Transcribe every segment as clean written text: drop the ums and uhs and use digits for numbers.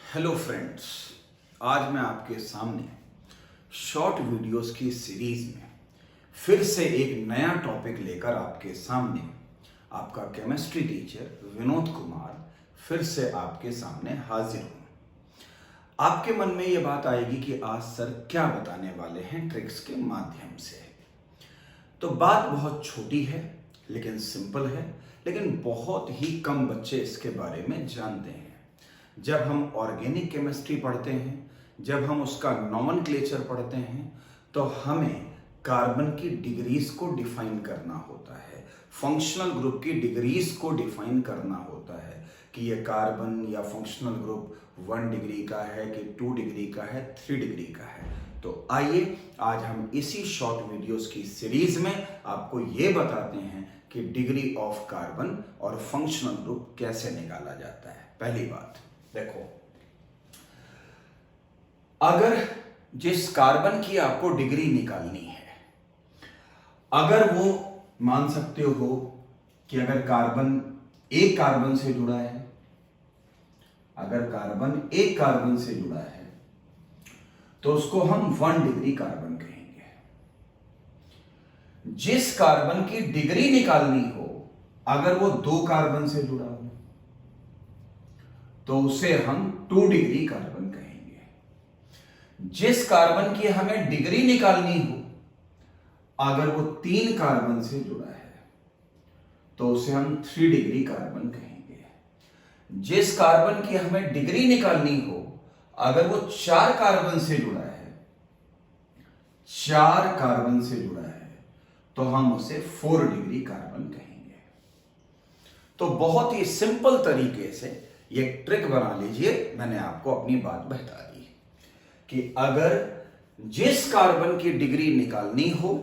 Hello friends, आज मैं आपके सामने शॉर्ट वीडियोस की सीरीज में फिर से एक नया टॉपिक लेकर आपके सामने आपका केमिस्ट्री टीचर विनोद कुमार फिर से आपके सामने हाजिर हूँ। आपके मन में ये बात आएगी कि आज सर क्या बताने वाले हैं ट्रिक्स के माध्यम से। तो बात बहुत छोटी है लेकिन सिंपल है, लेकिन बहुत ही कम बच्चे इसके बारे में जानते हैं। जब हम ऑर्गेनिक केमिस्ट्री पढ़ते हैं, जब हम उसका नॉमेनक्लेचर पढ़ते हैं, तो हमें कार्बन की डिग्रीज को डिफाइन करना होता है, फंक्शनल ग्रुप की डिग्रीज को डिफाइन करना होता है कि ये कार्बन या फंक्शनल ग्रुप 1 डिग्री का है कि 2 डिग्री का है, 3 डिग्री का है। तो आइए आज हम इसी शॉर्ट वीडियोस की सीरीज में आपको ये बताते हैं कि डिग्री ऑफ कार्बन और फंक्शनल ग्रुप कैसे निकाला जाता है। पहली बात देखो, अगर जिस कार्बन की आपको डिग्री निकालनी है, अगर वो मान सकते हो कि अगर कार्बन एक कार्बन से जुड़ा है, अगर कार्बन एक कार्बन से जुड़ा है तो उसको हम 1 डिग्री कार्बन कहेंगे। जिस कार्बन की डिग्री निकालनी हो, अगर वो 2 कार्बन से जुड़ा हो तो उसे हम 2 डिग्री कार्बन कहेंगे। जिस कार्बन की हमें डिग्री निकालनी हो, अगर वो 3 कार्बन से जुड़ा है तो उसे हम 3 डिग्री कार्बन कहेंगे। जिस कार्बन की हमें डिग्री निकालनी हो, अगर वो 4 कार्बन से जुड़ा है, 4 कार्बन से जुड़ा है तो हम उसे 4 डिग्री कार्बन कहेंगे। तो बहुत ही सिंपल तरीके से ये ट्रिक बना लीजिए। मैंने आपको अपनी बात बता दी कि अगर जिस कार्बन की डिग्री निकालनी हो,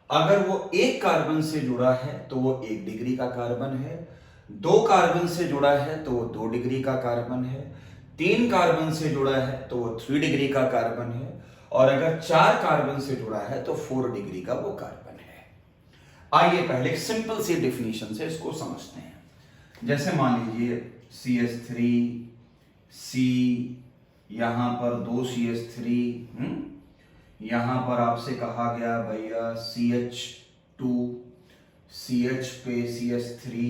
अगर वो 1 कार्बन से जुड़ा है तो वो 1 डिग्री का कार्बन है, 2 कार्बन से जुड़ा है तो वो 2 डिग्री का कार्बन है, 3 कार्बन से जुड़ा है तो वो 3 डिग्री का कार्बन है, और अगर 4 कार्बन से जुड़ा है तो 4 डिग्री का वो कार्बन है। आइए पहले सिंपल सी डेफिनेशन से इसको समझते हैं। जैसे मान लीजिए CH3, C, यहां पर 2 CH3, यहां पर आपसे कहा गया भैया CH2, CH पे CH3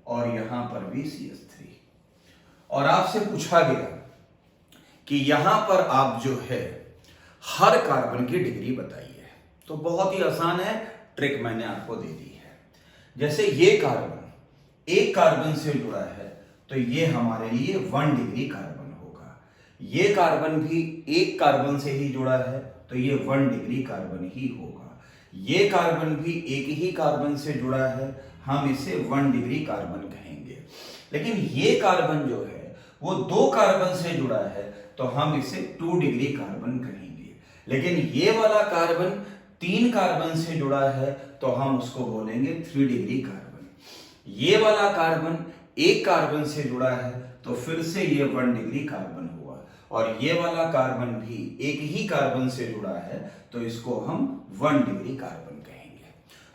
और यहां पर भी CH3, और आपसे पूछा गया कि यहां पर आप जो है हर कार्बन की डिग्री बताइए। तो बहुत ही आसान है, ट्रिक मैंने आपको दे दी है। जैसे ये कार्बन 1 कार्बन से जुड़ा है तो ये हमारे लिए 1 डिग्री कार्बन होगा। ये कार्बन भी 1 कार्बन से ही जुड़ा है तो ये 1 डिग्री कार्बन ही होगा। ये कार्बन भी एक ही कार्बन से जुड़ा है, हम इसे 1 डिग्री कार्बन कहेंगे। लेकिन ये कार्बन जो है वो 2 कार्बन से जुड़ा है तो हम इसे 2 डिग्री कार्बन कहेंगे। लेकिन ये वाला कार्बन 3 कार्बन से जुड़ा है तो हम उसको बोलेंगे 3 डिग्री कार्बन। ये वाला कार्बन 1 कार्बन से जुड़ा है तो फिर से ये 1 डिग्री कार्बन हुआ, और ये वाला कार्बन भी एक ही कार्बन से जुड़ा है तो इसको हम 1 डिग्री कार्बन कहेंगे।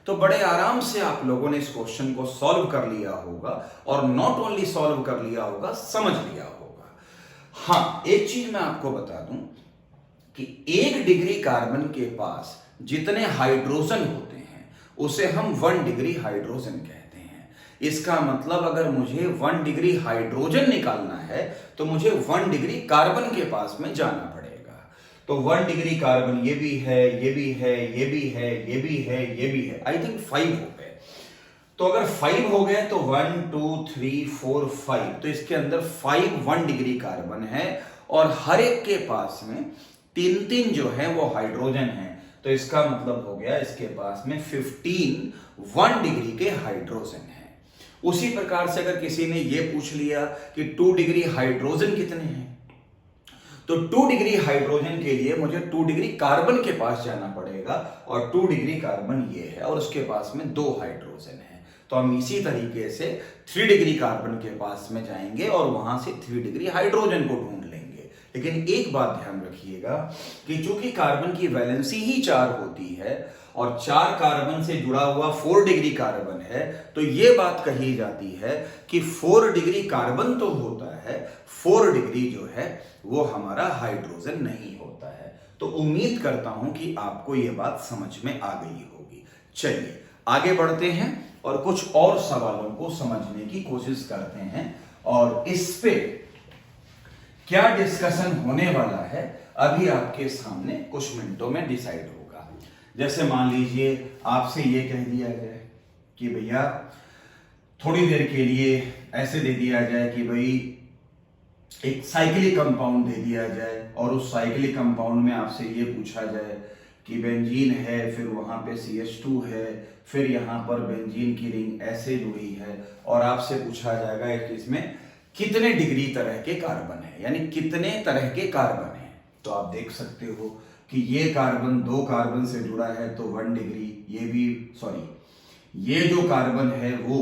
तो बड़े आराम से आप लोगों ने इस क्वेश्चन को सॉल्व कर लिया होगा, और नॉट ओनली सॉल्व कर लिया होगा, समझ लिया होगा। हाँ, एक चीज मैं आपको बता दूं कि 1 डिग्री कार्बन के पास जितने हाइड्रोजन होते हैं उसे हम 1 डिग्री हाइड्रोजन कहते हैं। इसका मतलब अगर मुझे 1 डिग्री हाइड्रोजन निकालना है तो मुझे 1 डिग्री कार्बन के पास में जाना पड़ेगा। तो 1 डिग्री कार्बन ये भी है, ये भी है, ये भी है, ये भी है, ये भी है, आई थिंक 5 हो गए। तो अगर 5 हो गए तो 1 2 3 4 5, तो इसके अंदर 5 1 डिग्री कार्बन है, और हर एक के पास में 3 जो है वो हाइड्रोजन है। तो इसका मतलब हो गया इसके पास में 15 1 डिग्री के हाइड्रोजन है। उसी प्रकार से अगर किसी ने यह पूछ लिया कि 2 डिग्री हाइड्रोजन कितने हैं, तो 2 डिग्री हाइड्रोजन के लिए मुझे 2 डिग्री कार्बन के पास जाना पड़ेगा, और 2 डिग्री कार्बन ये है और उसके पास में 2 हाइड्रोजन है। तो हम इसी तरीके से 3 डिग्री कार्बन के पास में जाएंगे और वहां से 3 डिग्री हाइड्रोजन को ढूंढ लेंगे। लेकिन एक बात ध्यान रखिएगा कि चूंकि कार्बन की वैलेंसी ही 4 होती है और 4 कार्बन से जुड़ा हुआ 4 डिग्री कार्बन है, तो ये बात कही जाती है कि 4 डिग्री कार्बन तो होता है, 4 डिग्री जो है वो हमारा हाइड्रोजन नहीं होता है। तो उम्मीद करता हूं कि आपको ये बात समझ में आ गई होगी। चलिए आगे बढ़ते हैं और कुछ और सवालों को समझने की कोशिश करते हैं, और इस पे क्या डिस्कशन होने वाला है अभी आपके सामने कुछ मिनटों में डिसाइड होगा। जैसे मान लीजिए आपसे ये कह दिया जाए कि भैया थोड़ी देर के लिए ऐसे दे दिया जाए कि भाई एक साइक्लिक कंपाउंड दे दिया जाए, और उस साइक्लिक कंपाउंड में आपसे ये पूछा जाए कि बेंजीन है, फिर वहां पे CH2 है, फिर यहां पर बेंजीन की रिंग ऐसे जुड़ी है, और आपसे पूछा जाएगा कि इसमें कितने डिग्री तरह के कार्बन है, यानी कितने तरह के कार्बन है। तो आप देख सकते हो कि ये कार्बन 2 कार्बन से जुड़ा है तो 1 डिग्री, ये जो कार्बन है वो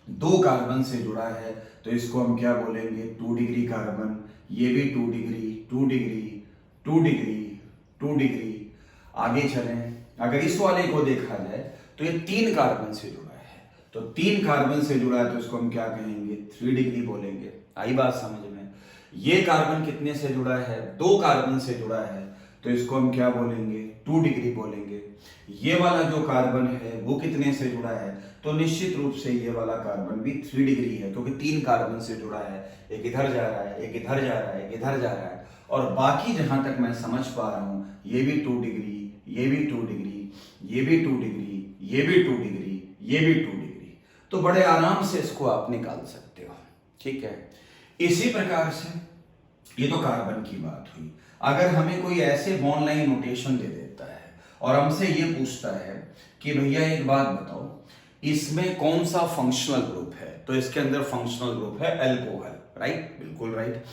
2 कार्बन से जुड़ा है तो इसको हम क्या बोलेंगे, 2 डिग्री कार्बन। ये भी 2 डिग्री, 2 डिग्री, 2 डिग्री, 2 डिग्री। आगे चलें, अगर इस वाले को देखा जाए तो ये 3 कार्बन से जुड़ा है, तो 3 कार्बन से जुड़ा है तो इसको हम क्या कहेंगे, 3 डिग्री बोलेंगे। आई बात समझ में। ये कार्बन कितने से जुड़ा है, 2 कार्बन से जुड़ा है तो इसको हम क्या बोलेंगे, 2 डिग्री बोलेंगे। ये वाला जो कार्बन है वो कितने से जुड़ा है, तो निश्चित रूप से ये वाला कार्बन भी 3 डिग्री है, क्योंकि 3 कार्बन से जुड़ा है, एक इधर जा रहा है, एक इधर जा रहा है, एक इधर जा रहा है, और बाकी जहां तक मैं समझ पा रहा हूं ये भी 2 डिग्री, ये भी 2 डिग्री, ये भी 2 डिग्री, ये भी 2 डिग्री, ये भी 2 डिग्री। तो बड़े आराम से इसको आप निकाल सकते हो, ठीक है। इसी प्रकार से ये तो कार्बन की बात हुई। अगर हमें कोई ऐसे बॉन्ड लाइन नोटेशन दे देता है और हमसे ये पूछता है कि भैया एक बात बताओ, इसमें कौन सा फंक्शनल ग्रुप है, तो इसके अंदर फंक्शनल ग्रुप है अल्कोहल, राइट, बिल्कुल राइट।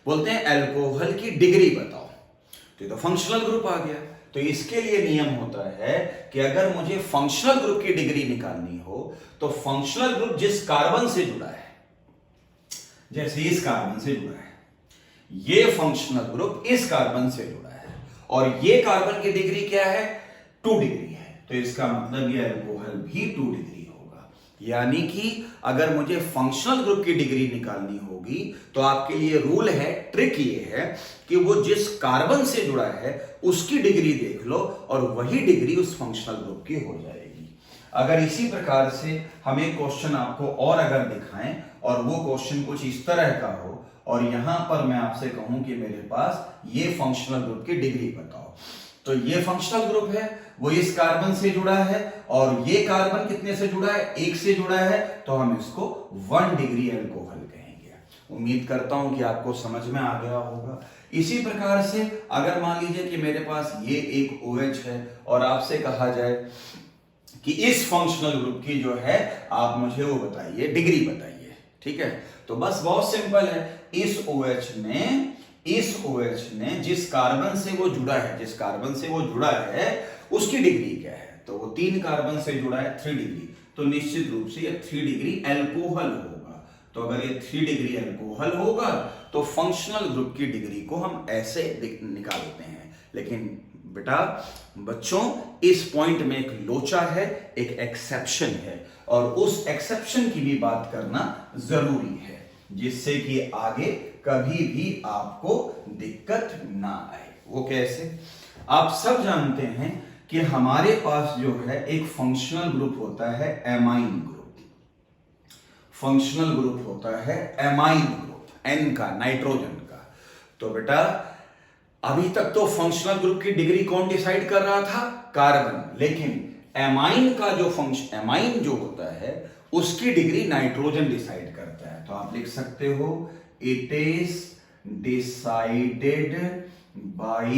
बोलते हैं अल्कोहल की डिग्री बताओ, तो ये तो फंक्शनल ग्रुप आ गया। तो इसके लिए नियम होता है कि अगर मुझे फंक्शनल ग्रुप की डिग्री निकालनी हो तो फंक्शनल ग्रुप जिस कार्बन से जुड़ा है, जैसे इस कार्बन से जुड़ा है, ये फंक्शनल ग्रुप इस कार्बन से जुड़ा है, और ये कार्बन की डिग्री क्या है, 2 डिग्री है, तो इसका मतलब ये अल्कोहल भी 2 डिग्री होगा। यानी कि अगर मुझे फंक्शनल ग्रुप की डिग्री निकालनी होगी तो आपके लिए रूल है, ट्रिक ये है कि वो जिस कार्बन से जुड़ा है उसकी डिग्री देख लो और वही डिग्री उस फंक्शनल ग्रुप की हो जाएगी। अगर इसी प्रकार से हमें क्वेश्चन आपको और अगर दिखाएं और वो क्वेश्चन कुछ इस तरह का हो और यहां पर मैं आपसे कहूं कि मेरे पास ये फंक्शनल ग्रुप की डिग्री बताओ, तो ये फंक्शनल ग्रुप है, वो इस कार्बन से जुड़ा है, और ये कार्बन कितने से जुड़ा है, 1 से जुड़ा है, तो हम इसको 1 डिग्री अल्कोहल कहेंगे। उम्मीद करता हूं कि आपको समझ में आ गया होगा। इसी प्रकार से अगर मान लीजिए कि मेरे पास ये एक OH है और आपसे कहा जाए कि इस फंक्शनल ग्रुप की जो है आप मुझे वो बताइए, डिग्री बताइए, ठीक है। तो बस बहुत सिंपल है, इस OH ने जिस कार्बन से वो जुड़ा है, जिस कार्बन से वो जुड़ा है उसकी डिग्री क्या है, तो वो 3 कार्बन से जुड़ा है, 3 डिग्री, तो निश्चित रूप से ये 3 डिग्री अल्कोहल होगा। तो अगर ये 3 डिग्री अल्कोहल होगा तो फंक्शनल ग्रुप की डिग्री को हम ऐसे निकालते हैं। लेकिन बेटा बच्चों, इस पॉइंट में एक लोचा है, एक एक्सेप्शन है, और उस एक्सेप्शन की भी बात करना जरूरी है, जिससे कि आगे कभी भी आपको दिक्कत ना आए। वो कैसे? आप सब जानते हैं कि हमारे पास जो है एक फंक्शनल ग्रुप होता है एमाइन ग्रुप, फंक्शनल ग्रुप होता है एमाइन ग्रुप, N का, नाइट्रोजन का। तो बेटा अभी तक तो फंक्शनल ग्रुप की डिग्री कौन डिसाइड कर रहा था, कार्बन, लेकिन एमाइन का जो फंक्शन, एमाइन जो होता है उसकी डिग्री नाइट्रोजन डिसाइड करता है। तो आप लिख सकते हो it is decided by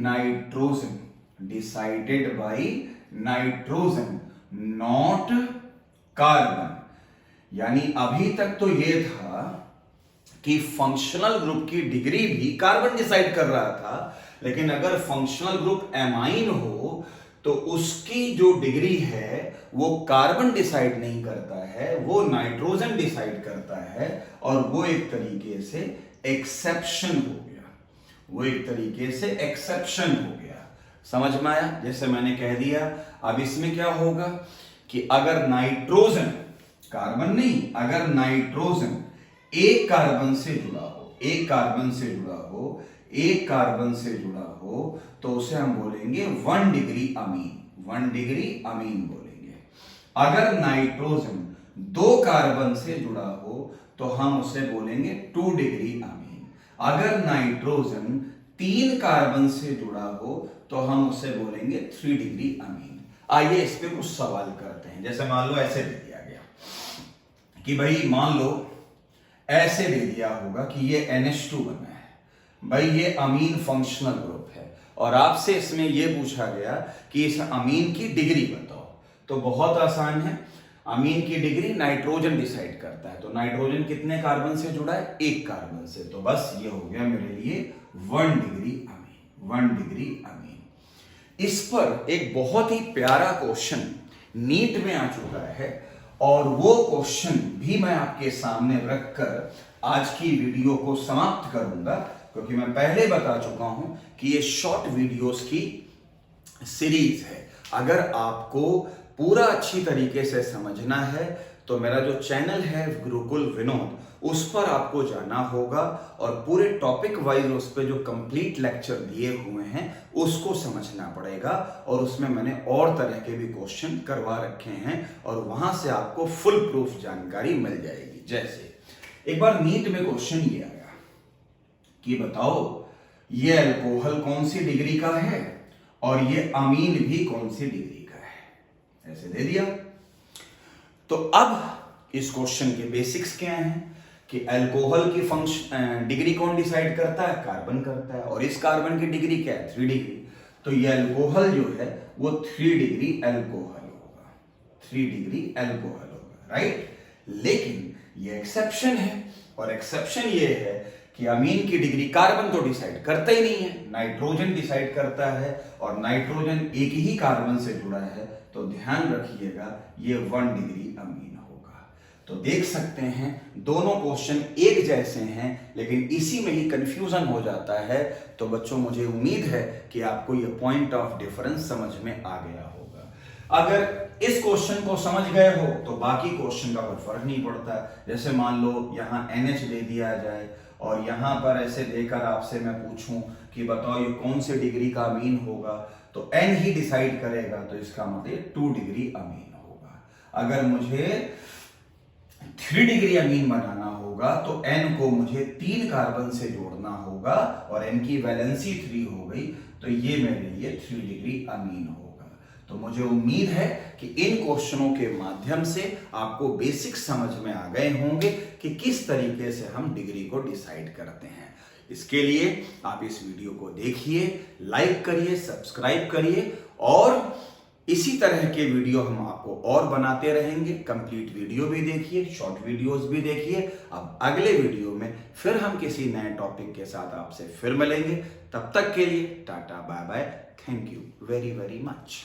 nitrogen, decided by nitrogen not carbon. यानी अभी तक तो ये था कि फंक्शनल ग्रुप की डिग्री भी कार्बन डिसाइड कर रहा था, लेकिन अगर फंक्शनल ग्रुप एमाइन हो तो उसकी जो डिग्री है वो कार्बन डिसाइड नहीं करता है, वो नाइट्रोजन डिसाइड करता है, और वो एक तरीके से एक्सेप्शन हो गया, वो एक तरीके से एक्सेप्शन हो गया। समझ में आया? जैसे मैंने कह दिया, अब इसमें क्या होगा कि अगर नाइट्रोजन, कार्बन नहीं, अगर नाइट्रोजन एक कार्बन से जुड़ा हो, एक कार्बन से जुड़ा हो, एक कार्बन से जुड़ा हो, तो उसे हम बोलेंगे 1 डिग्री अमीन, 1 डिग्री अमीन बोलेंगे। अगर नाइट्रोजन 2 कार्बन से जुड़ा हो तो हम उसे बोलेंगे 2 डिग्री अमीन। अगर नाइट्रोजन 3 कार्बन से जुड़ा हो तो हम उसे बोलेंगे 3 डिग्री अमीन। आइए इस पे कुछ सवाल करते हैं। जैसे मान लो ऐसे दे दिया गया कि भाई मान लो ऐसे दे दिया होगा कि ये NH2 बना है, भाई ये अमीन फंक्शनल ग्रुप है, और आपसे इसमें ये पूछा गया कि इस अमीन की डिग्री बताओ। तो बहुत आसान है, अमीन की डिग्री नाइट्रोजन डिसाइड करता है। तो नाइट्रोजन कितने कार्बन से जुड़ा है? 1 कार्बन से। तो बस ये हो गया मेरे लिए 1 डिग्री अमीन, 1 डिग्री अमीन। इस पर एक बहुत ही प्यारा क्वेश्चन नीट में आ चुका है, और वो क्वेश्चन भी मैं आपके सामने रखकर आज की वीडियो को समाप्त करूंगा, क्योंकि मैं पहले बता चुका हूं कि ये शॉर्ट वीडियोस की सीरीज है। अगर आपको पूरा अच्छी तरीके से समझना है तो मेरा जो चैनल है गुरुकुल विनोद, उस पर आपको जाना होगा और पूरे टॉपिक वाइज उस पर जो कंप्लीट लेक्चर दिए हुए हैं उसको समझना पड़ेगा। और उसमें मैंने और तरह के भी क्वेश्चन करवा रखे हैं और वहां से आपको फुल प्रूफ जानकारी मिल जाएगी। जैसे एक बार नीट में क्वेश्चन ये आया कि बताओ ये अल्कोहल कौन सी डिग्री का है और ये अमीन भी कौन सी डिग्री का है, ऐसे दे दिया। तो अब इस क्वेश्चन के बेसिक्स क्या हैं कि अल्कोहल की फंक्शन डिग्री कौन डिसाइड करता है? कार्बन करता है, और इस कार्बन की डिग्री क्या है? 3 डिग्री। तो ये अल्कोहल जो है वो 3 डिग्री अल्कोहल होगा, 3 डिग्री अल्कोहल होगा, राइट। लेकिन ये एक्सेप्शन है, और एक्सेप्शन ये है कि अमीन की डिग्री कार्बन तो डिसाइड करता ही नहीं है, नाइट्रोजन डिसाइड करता है, और नाइट्रोजन एक ही कार्बन से जुड़ा है। तो ध्यान रखिएगा ये 1 डिग्री अमीन होगा। तो देख सकते हैं दोनों क्वेश्चन एक जैसे हैं, लेकिन इसी में ही कंफ्यूजन हो जाता है। तो बच्चों मुझे उम्मीद है कि आपको ये पॉइंट ऑफ डिफरेंस समझ में आ गया होगा। अगर इस क्वेश्चन को समझ गए हो तो बाकी क्वेश्चन का कोई फर्क नहीं पड़ता। जैसे मान लो यहाँ NH दे दिया जाए और यहाँ पर ऐसे देकर आपसे मैं पूछूं कि बताओ ये कौन से डिग्री का अमीन होगा, तो N ही डिसाइड करेगा, तो इसका मतलब 2 डिग्री अमीन होगा। अगर मुझे 3 डिग्री अमीन बनाना होगा तो N को मुझे 3 कार्बन से जोड़ना होगा, और N की वैलेंसी 3 हो गई, तो ये मेरे लिए 3 डिग्री अमीन होगा। तो मुझे उम्मीद है कि इन क्वेश्चनों के माध्यम से आपको बेसिक समझ में आ गए होंगे कि किस तरीके से हम डिग्री को डिसाइड करते हैं। इसके लिए आप इस वीडियो को देखिए, लाइक करिए, सब्सक्राइब करिए, और इसी तरह के वीडियो हम आपको और बनाते रहेंगे। कंप्लीट वीडियो भी देखिए, शॉर्ट वीडियोस भी देखिए। अब अगले वीडियो में फिर हम किसी नए टॉपिक के साथ आपसे फिर मिलेंगे। तब तक के लिए tata bye bye, thank you very very much.